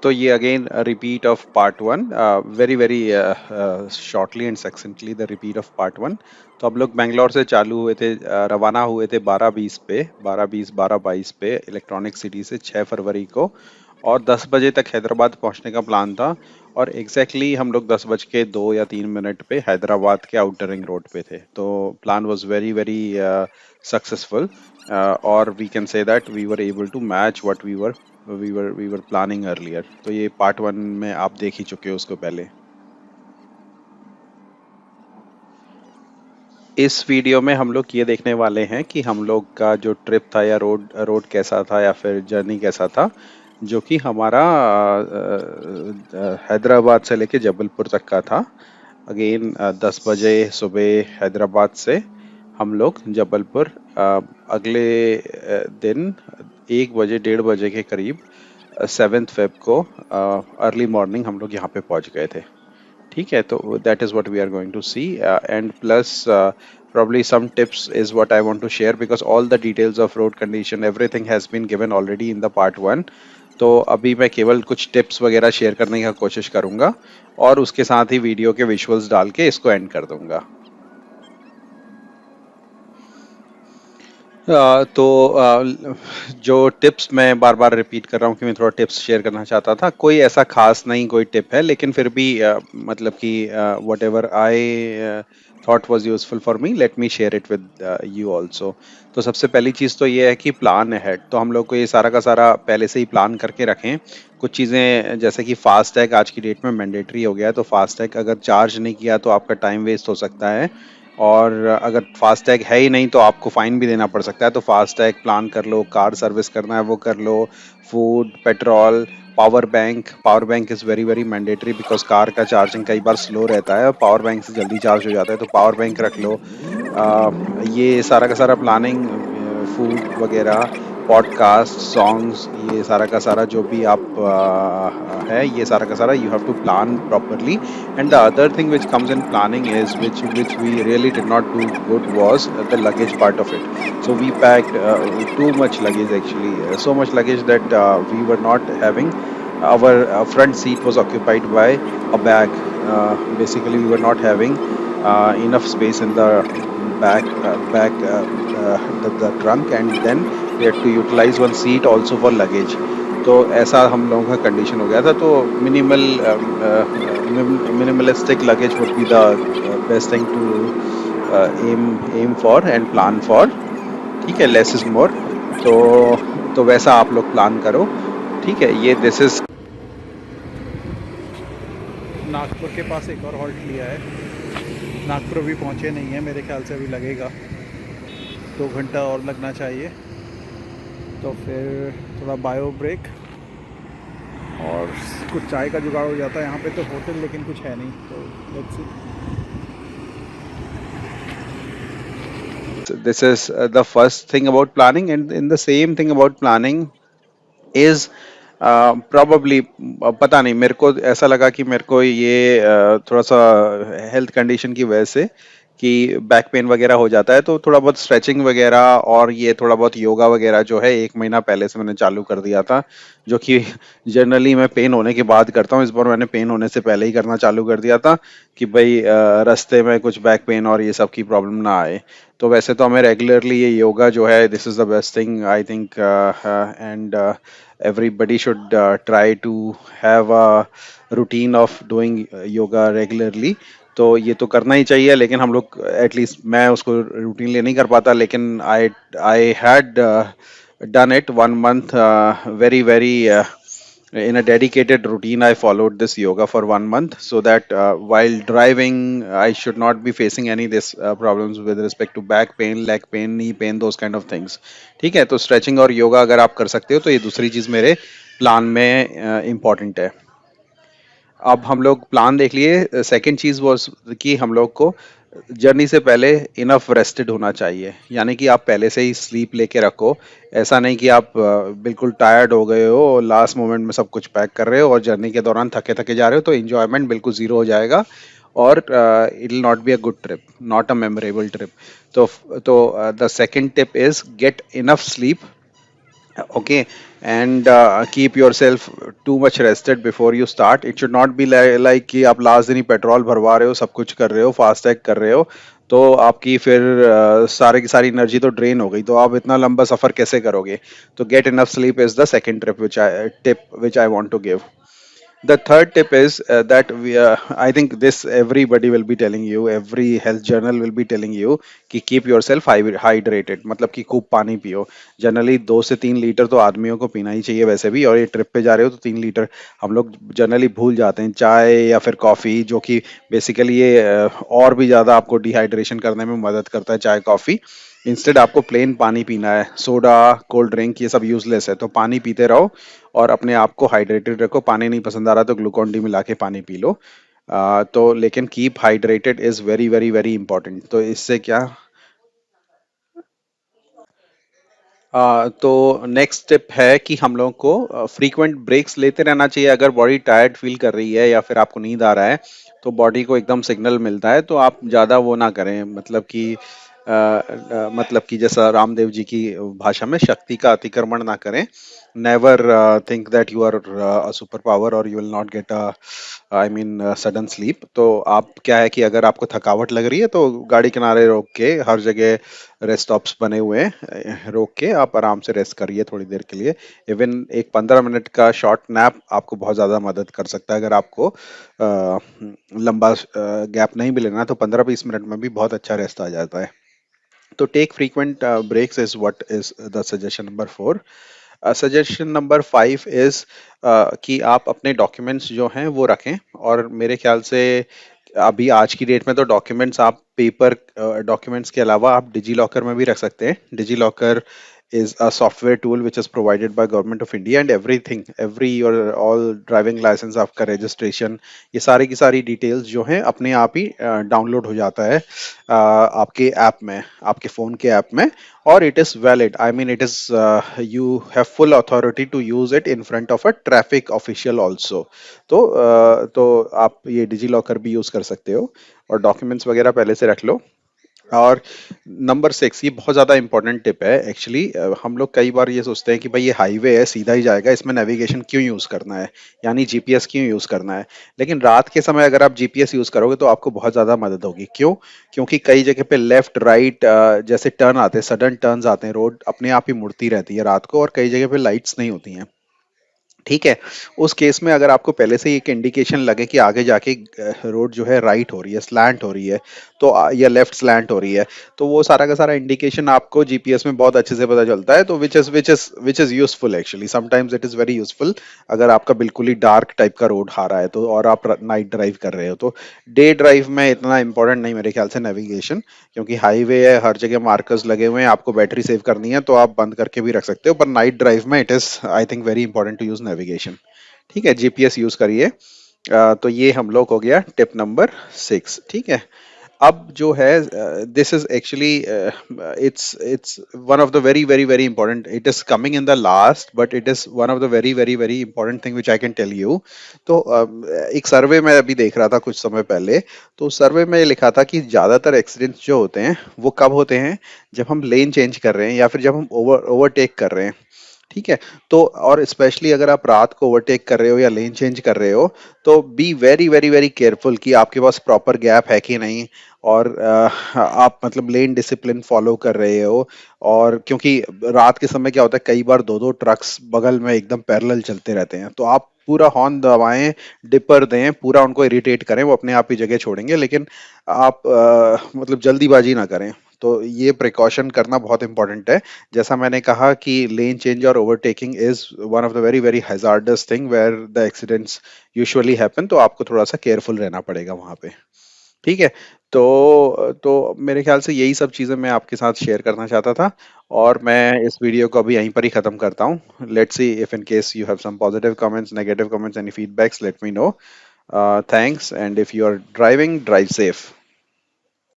तो ये again repeat of part one, very very shortly and succinctly the repeat of part one. तो हम लोग बेंगलोर से चालू हुए थे, रवाना हुए थे 12:20 पे, 12:22 पे इलेक्ट्रॉनिक सिटी से 6 फरवरी को, और 10 बजे तक हैदराबाद पहुंचने का प्लान था। और एग्जैक्टली exactly हम लोग 10 बज के 2 या 3 मिनट पे हैदराबाद के आउटर रिंग रोड पे थे। तो plan was very very successful, और we can say that we were able to match what we were planning earlier. तो ये पार्ट वन में आप देख ही चुके हो उसको पहले। इस वीडियो में हम लोग ये देखने वाले हैं कि हम लोग का जो ट्रिप था या रोड रोड कैसा था या फिर जर्नी कैसा था, जो कि हमारा हैदराबाद से लेके जबलपुर तक का था। अगेन 10 बजे सुबह हैदराबाद से हम लोग जबलपुर, अगले दिन 1 बजे 1:30 बजे के करीब 7 फेब को अर्ली मॉर्निंग हम लोग यहाँ पे पहुँच गए थे। ठीक है, तो that is what we are going to see, and plus probably some tips is what I want to share, because all the details of road condition everything has been given already in the part one. तो अभी मैं केवल कुछ tips वगैरह share करने की कोशिश करूंगा, और उसके साथ ही वीडियो के विजुअल्स डाल के इसको एंड कर दूंगा। जो टिप्स मैं बार बार रिपीट कर रहा हूँ कि मैं थोड़ा टिप्स शेयर करना चाहता था, कोई ऐसा खास नहीं कोई टिप है, लेकिन फिर भी मतलब कि what ever I thought was useful for me, let me share it with you also. तो सबसे पहली चीज़ तो ये है कि प्लान अहेड। तो हम लोग को ये सारा का सारा पहले से ही प्लान करके रखें। कुछ चीज़ें जैसे कि फास्टैग आज की डेट में मैंडेटरी हो गया है, तो फास्टैग अगर चार्ज नहीं किया तो आपका टाइम वेस्ट हो सकता है, और अगर फास्टैग है ही नहीं तो आपको फाइन भी देना पड़ सकता है। तो फास्टैग प्लान कर लो, कार सर्विस करना है वो कर लो, food, petrol, power bank is very very mandatory, because car का चार्जिंग कई बार स्लो रहता है, पावर बैंक से जल्दी चार्ज हो जाता है, तो पावर बैंक रख लो। ये सारा का सारा प्लानिंग, फूड वगैरह, पॉडकास्ट, सॉन्ग्स, ये सारा का सारा जो भी आप है, ये सारा का सारा you have to plan properly. And the other thing which comes in planning is which we really did not do good was the luggage part of it. So we packed too much luggage actually, so much luggage that we were not having. Our front seat was occupied by a bag. Basically, we were not having enough space in the the trunk, and then we had to utilize one seat also for luggage. तो ऐसा हम लोगों का condition हो गया था। तो minimalistic luggage would be the best thing to aim for and plan for. ठीक है, लेस इज मोर। तो वैसा आप लोग प्लान करो। ठीक है, ये दिस इज नागपुर के पास एक और हॉल्ट लिया है। नागपुर अभी पहुंचे नहीं है, मेरे ख्याल से अभी लगेगा 2 घंटा और लगना चाहिए। तो फिर थोड़ा बायो ब्रेक और कुछ चाय का जुगाड़ हो जाता है। यहाँ पे तो होटल लेकिन कुछ है नहीं, तो let's see. This is the first thing about planning, and in the same thing about planning is probably, पता नहीं, मेरे को ऐसा लगा कि मेरे को ये थोड़ा सा हेल्थ कंडीशन की वजह से कि बैक पेन वगैरह हो जाता है, तो थोड़ा बहुत स्ट्रेचिंग वगैरह और ये थोड़ा बहुत योगा वगैरह जो है 1 महीना पहले से मैंने चालू कर दिया था, जो कि जनरली मैं पेन होने के बाद करता हूँ। इस बार मैंने पेन होने से पहले ही करना चालू कर दिया था कि भाई रास्ते में कुछ बैक पेन और ये सब की प्रॉब्लम ना आए। तो वैसे तो हमें रेगुलरली ये योगा जो है, this is the best thing I think, and everybody should try to have a routine of doing yoga regularly। तो ये तो करना ही चाहिए, लेकिन हम लोग एटलीस्ट मैं उसको रूटीनली नहीं कर पाता, लेकिन आई I had done it 1 month, very very in a dedicated routine. I followed this yoga for 1 month, so that while driving I should not be facing any this problems with respect to back pain, leg pain, knee pain, those kind of things। ठीक है, तो stretching और योगा अगर आप कर सकते हो तो ये दूसरी चीज मेरे प्लान में इम्पॉर्टेंट है। अब हम लोग प्लान देख लिए। सेकंड चीज वो कि हम लोग को जर्नी से पहले इनफ रेस्टेड होना चाहिए, यानी कि आप पहले से ही स्लीप लेके रखो। ऐसा नहीं कि आप बिल्कुल टायर्ड हो गए हो, लास्ट मोमेंट में सब कुछ पैक कर रहे हो और जर्नी के दौरान थके थके जा रहे हो, तो एंजॉयमेंट बिल्कुल ज़ीरो हो जाएगा, और it will not be a good trip, not a memorable trip. तो the second tip is get enough sleep, Okay, and keep yourself too much rested before you start. It should not be like कि आप last दिन ही petrol भरवा रहे हो, सब कुछ कर रहे हो, फास्टैग कर रहे हो, तो आपकी फिर सारे की सारी एनर्जी तो ड्रेन हो गई, तो आप इतना लंबा सफर कैसे करोगे? तो gate enough sleep is the second tip which I want to give. The third tip is that I think this everybody will be telling you, every health journal will be telling you कि keep yourself hydrated, मतलब कि खूब पानी पियो. Generally 2 से 3 litre तो आदमियों को पीना ही चाहिए वैसे भी, और ये ट्रिप पे जा रहे हो तो 3 लीटर हम लोग जनरली भूल जाते हैं. चाय या फिर कॉफी, जो कि बेसिकली ये और भी ज्यादा आपको डिहाइड्रेशन करने में मदद करता है, चाय कॉफी. इंस्टेड आपको प्लेन पानी पीना है. सोडा, कोल्ड ड्रिंक, ये सब यूजलेस है, तो पानी पीते रहो और अपने आप को हाइड्रेटेड रखो. पानी नहीं पसंद आ रहा तो ग्लूकॉन डी मिला के पानी पी लो. तो लेकिन keep hydrated is very very very important. तो इससे क्या, तो नेक्स्ट स्टेप है कि हम लोगों को फ्रीक्वेंट ब्रेक्स लेते रहना चाहिए. अगर बॉडी टायर्ड फील कर रही है या फिर आपको नींद आ रहा है, तो बॉडी को एकदम सिग्नल मिलता है, तो आप ज़्यादा वो ना करें. मतलब कि जैसा रामदेव जी की भाषा में, शक्ति का अतिक्रमण ना करें. Never think that you are a super power और you will not get a, I mean, sudden sleep. तो आप क्या है कि अगर आपको थकावट लग रही है तो गाड़ी किनारे रोक के, हर जगह रेस्ट स्टॉप्स बने हुए हैं, रोक के आप आराम से रेस्ट करिए थोड़ी देर के लिए. इवन एक 15 मिनट का शॉर्ट नैप आपको बहुत ज़्यादा मदद कर सकता है. अगर आपको लंबा गैप नहीं भी लेना है, तो 15-20 मिनट में भी बहुत अच्छा रेस्ट आ जाता है. तो take frequent breaks is what is the suggestion number 4. Suggestion number 5 is कि आप अपने डॉक्यूमेंट्स जो हैं वो रखें. और मेरे ख्याल से अभी आज की डेट में तो डॉक्यूमेंट्स आप पेपर डॉक्यूमेंट्स के अलावा आप डिजी लॉकर में भी रख सकते हैं. Digi locker is a software tool which is provided by government of India, and everything, every your all driving license, आपका registration, ये सारी की सारी डिटेल्स जो हैं अपने आप ही डाउनलोड हो जाता है आपके ऐप में, आपके फ़ोन के ऐप में. और it is valid, I mean it is, you have full authority to use it in front of a traffic official also. तो आप ये डिजी लॉकर भी यूज़ कर सकते हो और डॉक्यूमेंट्स वगैरह पहले से रख लो. और नंबर 6, ये बहुत ज़्यादा इंपॉर्टेंट टिप है एक्चुअली. हम लोग कई बार ये सोचते हैं कि भाई ये हाईवे है, सीधा ही जाएगा, इसमें नेविगेशन क्यों यूज़ करना है, यानी जीपीएस क्यों यूज़ करना है. लेकिन रात के समय अगर आप जीपीएस यूज़ करोगे तो आपको बहुत ज़्यादा मदद होगी. क्यों? क्योंकि कई जगह पे लेफ्ट राइट जैसे टर्न आते हैं, सडन टर्न्स आते हैं, रोड अपने आप ही मुड़ती रहती है रात को, और कई जगह पे लाइट्स नहीं होती हैं. ठीक है. उस केस में अगर आपको पहले से ही एक इंडिकेशन लगे कि आगे जाके रोड जो है राइट हो रही है, स्लैंट हो रही है, तो या लेफ्ट स्लैंट हो रही है, तो वो सारा का सारा इंडिकेशन आपको जीपीएस में बहुत अच्छे से पता चलता है. तो which is useful actually, sometimes it is very useful. अगर आपका बिल्कुल ही डार्क टाइप का रोड आ रहा है तो, और आप नाइट ड्राइव कर रहे हो, तो डे ड्राइव में इतना इंपॉर्टेंट नहीं मेरे ख्याल से नेविगेशन, क्योंकि हाईवे है, हर जगह मार्कर्स लगे हुए हैं, आपको बैटरी सेव करनी है तो आप बंद करके भी रख सकते हो. पर नाइट ड्राइव में it is, I think, very important to use navigation. ठीक है, जीपीएस यूज करिए. तो ये हम लोग हो गया टिप नंबर 6. ठीक है. अब जो है, this is actually, it's one of the very very very important, it is coming in the last, but it is one of the very very very important thing which I can tell you. तो एक सर्वे में अभी देख रहा था कुछ समय पहले, तो सर्वे में लिखा था कि ज्यादातर एक्सीडेंट्स जो होते हैं वो कब होते हैं, जब हम लेन चेंज कर रहे हैं या फिर जब हम ओवरटेक कर रहे हैं. ठीक है. तो और स्पेशली अगर आप रात को ओवरटेक कर रहे हो या लेन चेंज कर रहे हो, तो be very very very careful कि आपके पास प्रॉपर गैप है कि नहीं, और आप मतलब लेन डिसिप्लिन फॉलो कर रहे हो. और क्योंकि रात के समय क्या होता है, कई बार दो दो ट्रक्स बगल में एकदम पैरेलल चलते रहते हैं, तो आप पूरा हॉर्न दबाएं, डिपर दें, पूरा उनको इरिटेट करें, वो अपने आप ही जगह छोड़ेंगे, लेकिन आप मतलब जल्दीबाजी ना करें. तो ये प्रिकॉशन करना बहुत इंपॉर्टेंट है. जैसा मैंने कहा कि लेन चेंज और overtaking is one of the very very hazardous thing where the accidents usually happen, तो आपको थोड़ा सा केयरफुल रहना पड़ेगा वहां पे. ठीक है. तो मेरे ख्याल से यही सब चीजें मैं आपके साथ शेयर करना चाहता था, और मैं इस वीडियो को अभी यहीं पर ही खत्म करता हूँ. Let's see if in case you have some positive comments, negative comments, any feedbacks, let me know. Thanks, and if you are driving, drive safe.